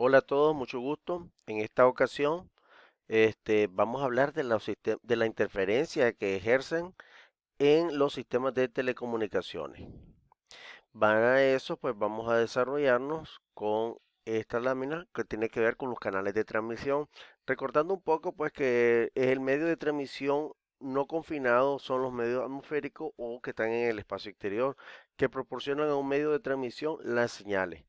Hola a todos, mucho gusto. En esta ocasión, vamos a hablar de de la interferencia que ejercen en los sistemas de telecomunicaciones. Para eso, pues vamos a desarrollarnos con esta lámina que tiene que ver con los canales de transmisión, recordando un poco, pues, que el medio de transmisión no confinado son los medios atmosféricos o que están en el espacio exterior, que proporcionan a un medio de transmisión las señales.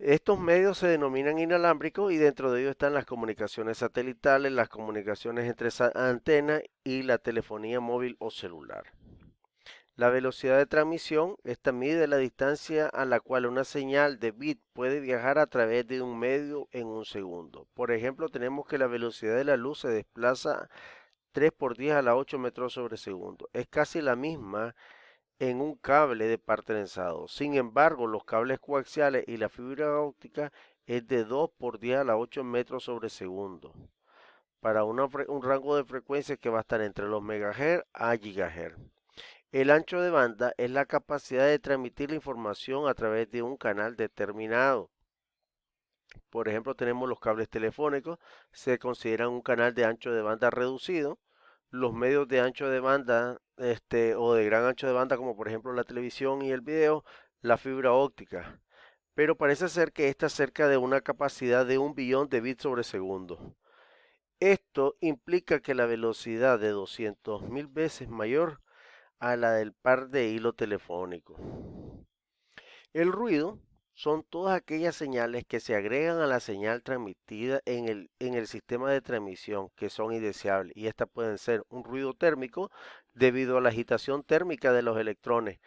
Estos medios se denominan inalámbricos y dentro de ellos están las comunicaciones satelitales, las comunicaciones entre antenas y la telefonía móvil o celular. La velocidad de transmisión, esta mide la distancia a la cual una señal de bit puede viajar a través de un medio en un segundo. Por ejemplo, tenemos que la velocidad de la luz se desplaza 3 por 10 a la 8 metros sobre segundo. Es casi la misma en un cable de par trenzado. Sin embargo, los cables coaxiales y la fibra óptica es de 2 por 10 a la 8 metros sobre segundo para un rango de frecuencia que va a estar entre los megahertz a gigahertz. El ancho de banda es la capacidad de transmitir la información a través de un canal determinado. Por ejemplo, tenemos los cables telefónicos, se consideran un canal de ancho de banda reducido. Los medios de ancho de banda, o de gran ancho de banda, como por ejemplo la televisión y el video, la fibra óptica. Pero parece ser que está cerca de una capacidad de 1 billón de bits sobre segundo. Esto implica que la velocidad de 200.000 veces mayor a la del par de hilo telefónico. El ruido son todas aquellas señales que se agregan a la señal transmitida en el sistema de transmisión que son indeseables y estas pueden ser un ruido térmico debido a la agitación térmica de los electrones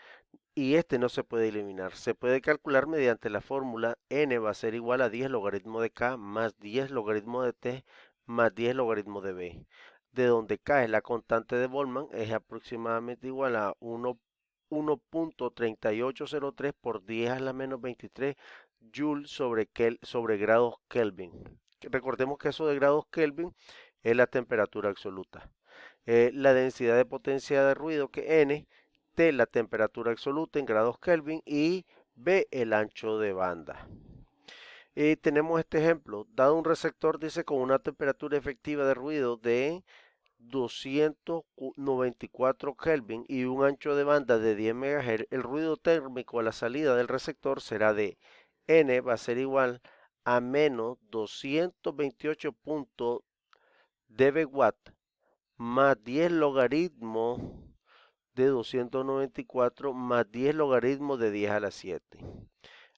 y este no se puede eliminar. Se puede calcular mediante la fórmula n va a ser igual a 10 logaritmo de k más 10 logaritmo de t más 10 logaritmo de b, de donde k es la constante de Boltzmann, es aproximadamente igual a 1.3803 por 10 a la menos 23 joules sobre grados Kelvin. Recordemos que eso de grados Kelvin es la temperatura absoluta. La densidad de potencia de ruido que n, T la temperatura absoluta en grados Kelvin y B el ancho de banda. Y tenemos este ejemplo, dado un receptor, dice, con una temperatura efectiva de ruido de 294 Kelvin y un ancho de banda de 10 MHz, el ruido térmico a la salida del receptor será de N va a ser igual a menos 228 dB más 10 logaritmos de 294 más 10 logaritmos de 10 a la 7.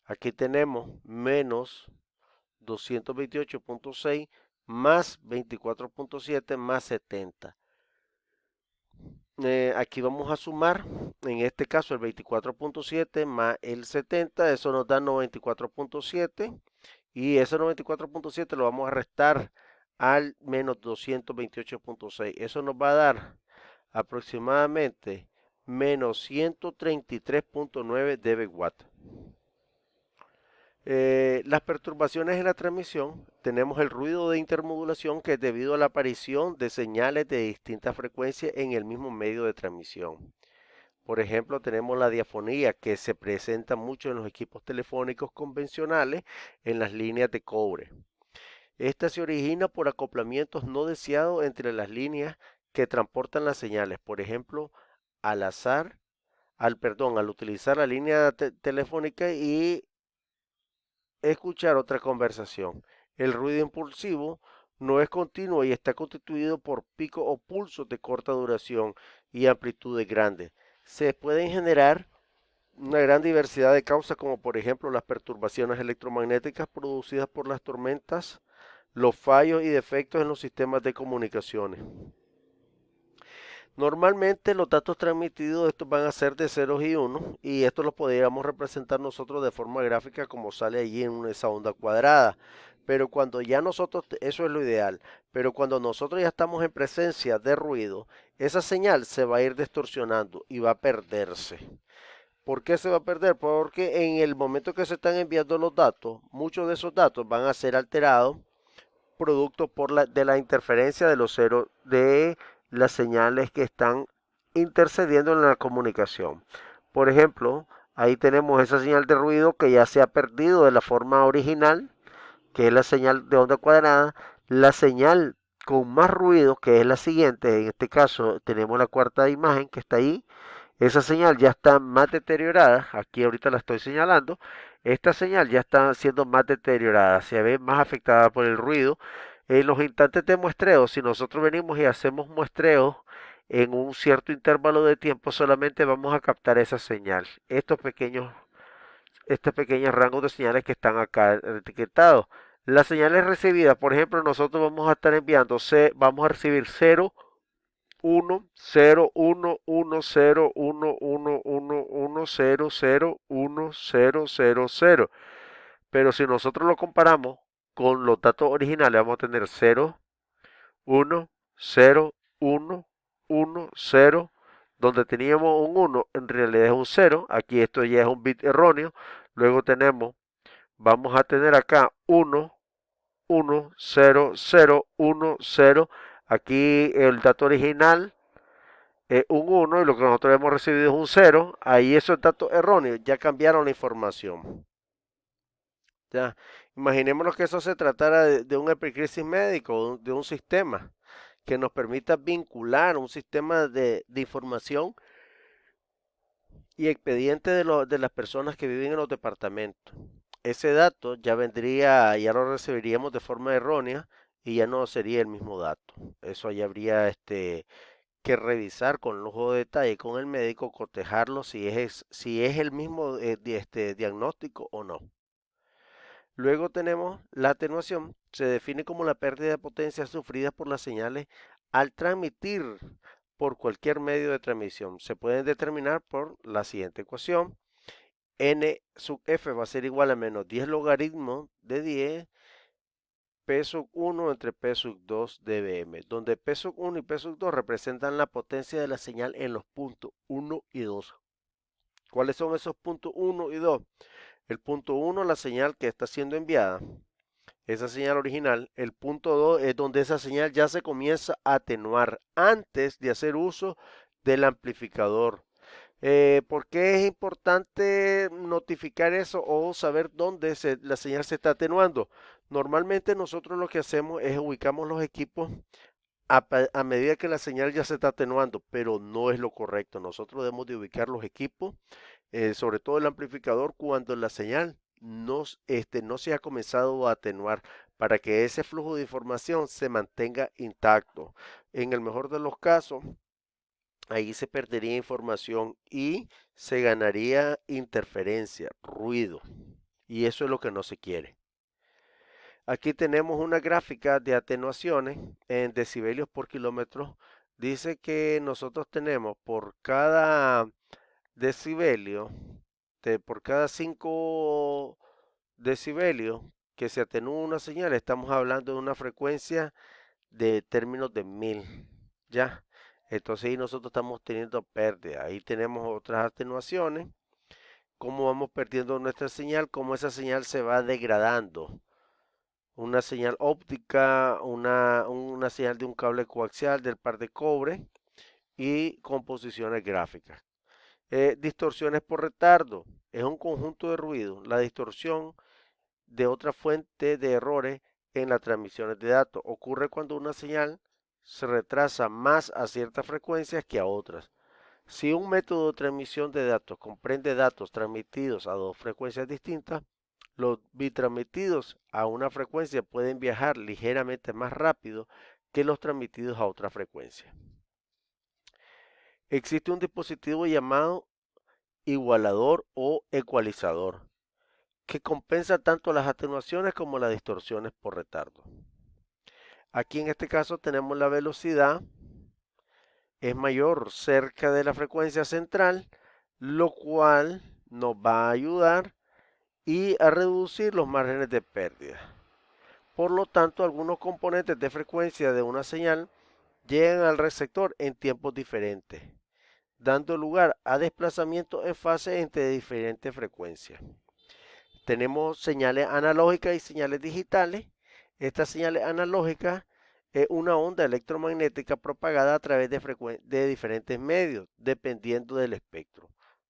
Aquí tenemos menos 228.6 más 24.7 más 70. Aquí vamos a sumar, en este caso el 24.7 más el 70, eso nos da 94.7 y ese 94.7 lo vamos a restar al menos 228.6. Eso nos va a dar aproximadamente menos 133.9 dB. Las perturbaciones en la transmisión, tenemos el ruido de intermodulación que es debido a la aparición de señales de distintas frecuencias en el mismo medio de transmisión. Por ejemplo, tenemos la diafonía que se presenta mucho en los equipos telefónicos convencionales en las líneas de cobre. Esta se origina por acoplamientos no deseados entre las líneas que transportan las señales. Por ejemplo, al azar, al utilizar la línea telefónica y escuchar otra conversación. El ruido impulsivo no es continuo y está constituido por picos o pulsos de corta duración y amplitudes grandes. Se pueden generar una gran diversidad de causas como por ejemplo las perturbaciones electromagnéticas producidas por las tormentas, los fallos y defectos en los sistemas de comunicaciones. Normalmente los datos transmitidos estos van a ser de ceros y unos y esto lo podríamos representar nosotros de forma gráfica como sale allí en esa onda cuadrada. Pero cuando ya nosotros, eso es lo ideal, pero cuando nosotros ya estamos en presencia de ruido, esa señal se va a ir distorsionando y va a perderse. ¿Por qué se va a perder? Porque en el momento que se están enviando los datos, muchos de esos datos van a ser alterados producto de la interferencia de los ceros de las señales que están intercediendo en la comunicación. Por ejemplo, Ahí tenemos esa señal de ruido que ya se ha perdido de la forma original, que es la señal de onda cuadrada. La señal con más ruido, que es la siguiente, en este caso tenemos la cuarta imagen que está ahí. Esa señal ya está más deteriorada, aquí ahorita la estoy señalando. Esta señal ya está siendo más deteriorada, se ve más afectada por el ruido. En los instantes de muestreo, si nosotros venimos y hacemos muestreo en un cierto intervalo de tiempo, solamente vamos a captar esa señal. Estos pequeños rangos de señales que están acá etiquetados. Las señales recibidas, por ejemplo, nosotros vamos a estar enviando, vamos a recibir 0, 1, 0, 1, 1, 0, 1, 1, 1, 1, 0, 0, 1, 0, 0, 0. Pero si nosotros lo comparamos con los datos originales, vamos a tener 0, 1, 0, 1, 1, 0. Donde teníamos un 1, en realidad es un 0. Aquí esto ya es un bit erróneo. Luego vamos a tener acá 1, 1, 0, 0, 1, 0. Aquí el dato original un 1 y lo que nosotros hemos recibido es un 0, ahí esos datos erróneos ya cambiaron la información. Ya, imaginémonos que eso se tratara de un epicrisis médico, de un sistema que nos permita vincular un sistema de información y expediente de las personas que viven en los departamentos. Ese dato ya lo recibiríamos de forma errónea y ya no sería el mismo dato. Eso ya habría que revisar con lujo de detalle con el médico, cotejarlo si es el mismo diagnóstico o no. Luego tenemos la atenuación, se define como la pérdida de potencia sufrida por las señales al transmitir por cualquier medio de transmisión. Se pueden determinar por la siguiente ecuación. N sub f va a ser igual a menos 10 logaritmo de 10 P sub 1 entre P sub 2 dBm, donde P sub 1 y P sub 2 representan la potencia de la señal en los puntos 1 y 2. ¿Cuáles son esos puntos 1 y 2? El punto 1, la señal que está siendo enviada, esa señal original. El punto 2 es donde esa señal ya se comienza a atenuar antes de hacer uso del amplificador. ¿Por qué es importante notificar eso o saber dónde la señal se está atenuando? Normalmente nosotros lo que hacemos es ubicamos los equipos a medida que la señal ya se está atenuando, pero no es lo correcto. Nosotros debemos de ubicar los equipos, sobre todo el amplificador, cuando la señal no se ha comenzado a atenuar para que ese flujo de información se mantenga intacto. En el mejor de los casos, ahí se perdería información y se ganaría interferencia, ruido. Y eso es lo que no se quiere. Aquí tenemos una gráfica de atenuaciones en decibelios por kilómetro. Dice que nosotros tenemos por cada decibelio, por cada 5 decibelios que se atenúa una señal, estamos hablando de una frecuencia de términos de 1000. ¿Ya? Entonces ahí nosotros estamos teniendo pérdida. Ahí tenemos otras atenuaciones. Cómo vamos perdiendo nuestra señal, cómo esa señal se va degradando. Una señal óptica, una señal de un cable coaxial del par de cobre y composiciones gráficas. Distorsiones por retardo. Es un conjunto de ruido. La distorsión de otra fuente de errores en las transmisiones de datos. Ocurre cuando una señal se retrasa más a ciertas frecuencias que a otras. Si un método de transmisión de datos comprende datos transmitidos a dos frecuencias distintas, los bits transmitidos a una frecuencia pueden viajar ligeramente más rápido que los transmitidos a otra frecuencia. Existe un dispositivo llamado igualador o ecualizador que compensa tanto las atenuaciones como las distorsiones por retardo. Aquí en este caso tenemos la velocidad es mayor cerca de la frecuencia central, lo cual nos va a ayudar y a reducir los márgenes de pérdida. Por lo tanto, algunos componentes de frecuencia de una señal llegan al receptor en tiempos diferentes, dando lugar a desplazamientos en fase entre diferentes frecuencias. Tenemos señales analógicas y señales digitales. Estas señales analógicas es una onda electromagnética propagada a través de diferentes medios, dependiendo del espectro.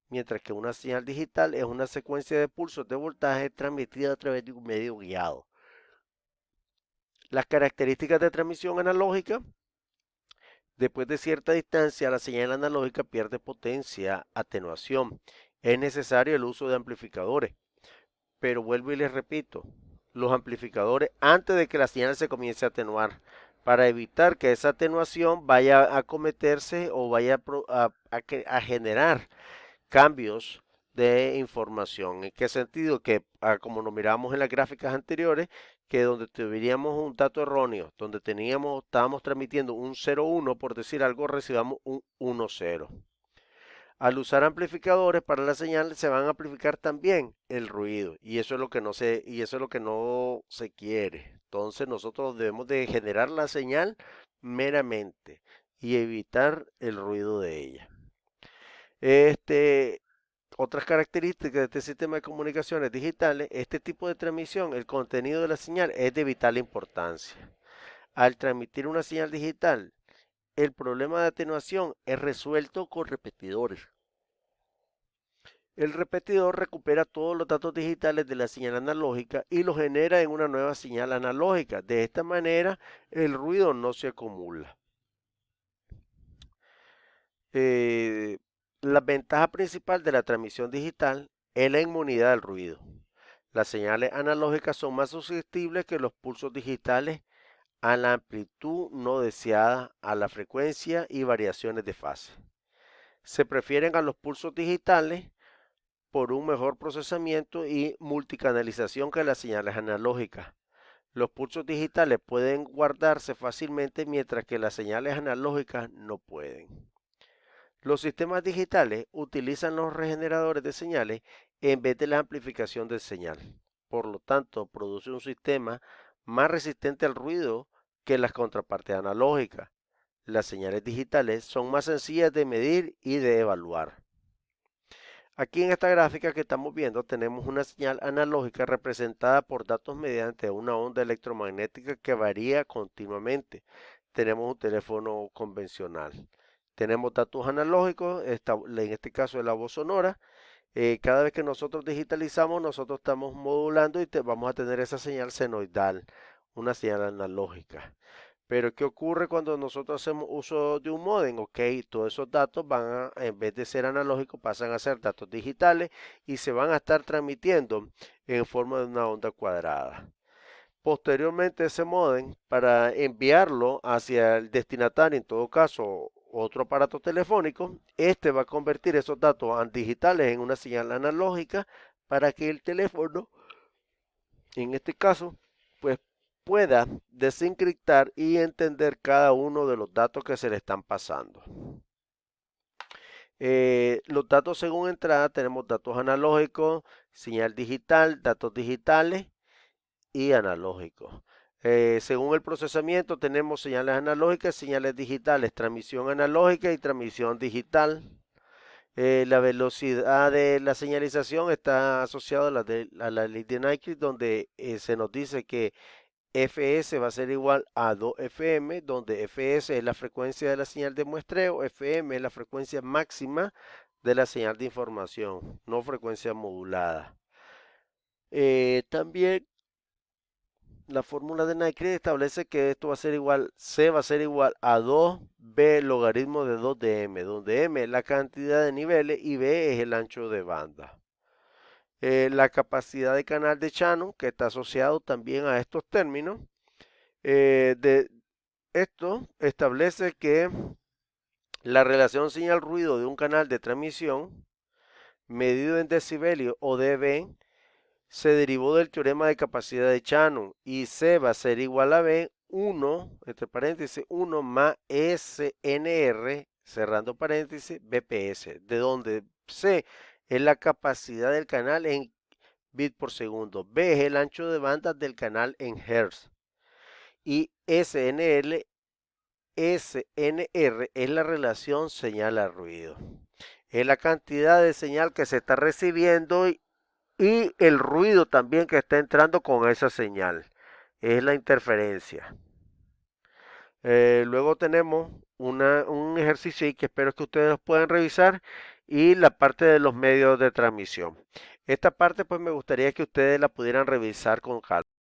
mientras que una señal digital es una secuencia de pulsos de voltaje transmitida a través de un medio guiado. Las características de transmisión analógica: después de cierta distancia, la señal analógica pierde potencia, atenuación. Es necesario el uso de amplificadores. Pero vuelvo y les repito, los amplificadores antes de que la señal se comience a atenuar, para evitar que esa atenuación vaya a cometerse o vaya a generar cambios de información. ¿En qué sentido? Que como nos miramos en las gráficas anteriores, que donde tuviéramos un dato erróneo, donde estábamos transmitiendo un 0,1 por decir algo, recibamos un 1,0. Al usar amplificadores para la señal se van a amplificar también el ruido y eso es lo que no se quiere. Entonces nosotros debemos de generar la señal meramente y evitar el ruido de ella. Otras características de este sistema de comunicaciones digitales: este tipo de transmisión, el contenido de la señal es de vital importancia. Al transmitir una señal digital, el problema de atenuación es resuelto con repetidores. El repetidor recupera todos los datos digitales de la señal analógica y los genera en una nueva señal analógica. De esta manera, el ruido no se acumula. La ventaja principal de la transmisión digital es la inmunidad al ruido. Las señales analógicas son más susceptibles que los pulsos digitales a la amplitud no deseada, a la frecuencia y variaciones de fase. Se prefieren a los pulsos digitales por un mejor procesamiento y multicanalización que las señales analógicas. Los pulsos digitales pueden guardarse fácilmente mientras que las señales analógicas no pueden. Los sistemas digitales utilizan los regeneradores de señales en vez de la amplificación de señal. Por lo tanto, produce un sistema más resistente al ruido que las contrapartes analógicas. Las señales digitales son más sencillas de medir y de evaluar. Aquí en esta gráfica que estamos viendo tenemos una señal analógica representada por datos mediante una onda electromagnética que varía continuamente. Tenemos un teléfono convencional. Tenemos datos analógicos, en este caso es la voz sonora. Cada vez que nosotros digitalizamos, nosotros estamos modulando y vamos a tener esa señal senoidal, una señal analógica. Pero ¿qué ocurre cuando nosotros hacemos uso de un módem? Ok, todos esos datos en vez de ser analógicos, pasan a ser datos digitales y se van a estar transmitiendo en forma de una onda cuadrada. Posteriormente ese módem, para enviarlo hacia el destinatario, en todo caso otro aparato telefónico, este va a convertir esos datos digitales en una señal analógica para que el teléfono, en este caso, pues pueda desencriptar y entender cada uno de los datos que se le están pasando. Los datos según entrada tenemos datos analógicos, señal digital, datos digitales y analógicos. Según el procesamiento tenemos señales analógicas, señales digitales, transmisión analógica y transmisión digital. La velocidad de la señalización está asociada a la ley de Nyquist, donde se nos dice que Fs va a ser igual a 2Fm, donde Fs es la frecuencia de la señal de muestreo, Fm es la frecuencia máxima de la señal de información, no frecuencia modulada. También la fórmula de Nyquist establece que esto va a ser igual, C va a ser igual a 2B logaritmo de 2 de M, donde M es la cantidad de niveles y B es el ancho de banda. La capacidad de canal de Shannon, que está asociado también a estos términos, de esto establece que la relación señal-ruido de un canal de transmisión, medido en decibelios o dB, se derivó del teorema de capacidad de Shannon y C va a ser igual a B, 1, entre paréntesis, 1 más SNR, cerrando paréntesis, BPS, de donde C es la capacidad del canal en bit por segundo, B es el ancho de banda del canal en hertz y SNR es la relación señal a ruido. Es la cantidad de señal que se está recibiendo y el ruido también que está entrando con esa señal. Es la interferencia. Luego tenemos un ejercicio que espero que ustedes puedan revisar y la parte de los medios de transmisión. Esta parte pues me gustaría que ustedes la pudieran revisar con calma.